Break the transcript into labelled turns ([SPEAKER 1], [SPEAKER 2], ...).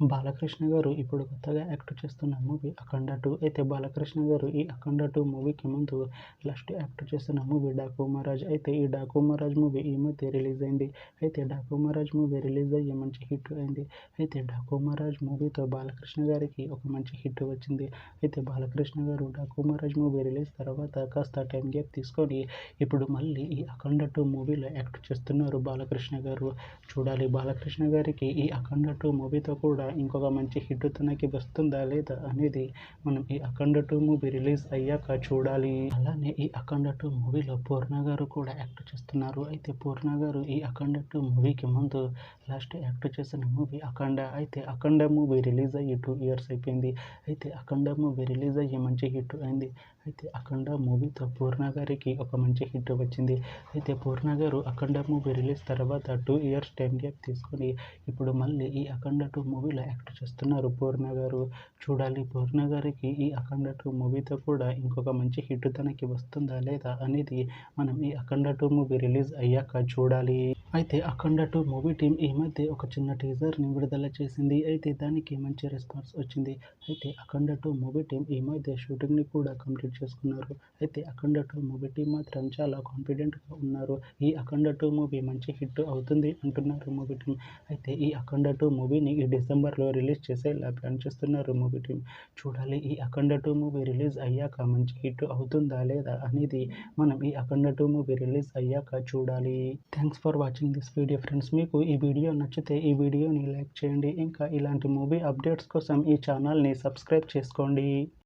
[SPEAKER 1] బాలకృష్ణ గారు ఇప్పుడు కొత్తగా యాక్ట్ చేస్తున్న మూవీ 'అఖండ 2'. అయితే బాలకృష్ణ గారు ఈ 'అఖండ 2' మూవీకి ముందు లాస్ట్ యాక్ట్ చేస్తున్న మూవీ 'డాకు మహారాజ్'. అయితే ఈ 'డాకు మహారాజ్' మూవీ ఈ మధ్య రిలీజ్ అయింది. అయితే 'డాకు మహారాజ్' మూవీ రిలీజ్ అయ్యి మంచి హిట్ అయింది. అయితే 'డాకు మహారాజ్' మూవీతో బాలకృష్ణ గారికి ఒక మంచి హిట్ వచ్చింది. అయితే బాలకృష్ణ గారు 'డాకు మహారాజ్' మూవీ రిలీజ్ తర్వాత కాస్త టైం గ్యాప్ తీసుకొని ఇప్పుడు మళ్ళీ ఈ 'అఖండ 2' మూవీలో యాక్ట్ చేస్తున్నారు బాలకృష్ణ గారు. చూడాలి బాలకృష్ణ గారికి ఈ 'అఖండ 2' మూవీతో కూడా ఇంకొక మంచి హిట్ తనకి వస్తుందా లేదా అనేది మనం ఈ 'అఖండ 2' మూవీ రిలీజ్ అయ్యాక చూడాలి. అలానే ఈ 'అఖండ 2' మూవీలో పూర్ణ గారు కూడా యాక్ట్ చేస్తున్నారు. అయితే పూర్ణ గారు ఈ 'అఖండ 2' మూవీకి ముందు లాస్ట్ యాక్ట్ చేసిన మూవీ 'అఖండ'. అయితే 'అఖండ' మూవీ రిలీజ్ అయ్యి 2 ఇయర్స్ అయిపోయింది. అయితే 'అఖండ' మూవీ రిలీజ్ అయ్యి మంచి హిట్ అయింది. అయితే 'అఖండ' మూవీతో పూర్ణ గారికి ఒక మంచి హిట్ వచ్చింది. అయితే పూర్ణ గారు 'అఖండ' మూవీ రిలీజ్ తర్వాత 2 ఇయర్స్ టైం గ్యాప్ తీసుకొని ఇప్పుడు మళ్ళీ ఈ 'అఖండ 2' మూవీలో యాక్ట్ చేస్తున్నారు పూర్ణ గారు. చూడాలి పూర్ణ గారికి ఈ 'అఖండ 2' మూవీతో కూడా ఇంకొక మంచి హిట్ తనకి వస్తుందా లేదా అనేది మనం ఈ 'అఖండ 2' మూవీ రిలీజ్ అయ్యాక చూడాలి. అయితే 'అఖండ 2' మూవీ టీం ఈ మధ్య ఒక చిన్న టీజర్ని విడుదల చేసింది. అయితే దానికి మంచి రెస్పాన్స్ వచ్చింది. అయితే 'అఖండ 2' మూవీ టీం ఈ మధ్య షూటింగ్ని కూడా కంప్లీట్ చేసుకున్నారు. అయితే 'అఖండ 2' మూవీ టీం మాత్రం చాలా కాన్ఫిడెంట్గా ఉన్నారు. ఈ 'అఖండ 2' మూవీ మంచి హిట్ అవుతుంది అంటున్నారు మూవీ టీం. అయితే ఈ 'అఖండ 2' మూవీని ఈ డిసెంబర్లో రిలీజ్ చేసేలా ప్లాన్ చేస్తున్నారు మూవీ టీం. చూడాలి ఈ 'అఖండ 2' మూవీ రిలీజ్ అయ్యాక మంచి హిట్ అవుతుందా లేదా అనేది మనం ఈ 'అఖండ 2' మూవీ రిలీజ్ అయ్యాక చూడాలి. Thanks for watching this video friends. మీకు ఈ వీడియో నచ్చితే ఈ వీడియోని లైక్ చేయండి. ఇంకా ఇలాంటి మూవీ అప్డేట్స్ కోసం ఈ ఛానల్ని సబ్స్క్రైబ్ చేసుకోండి.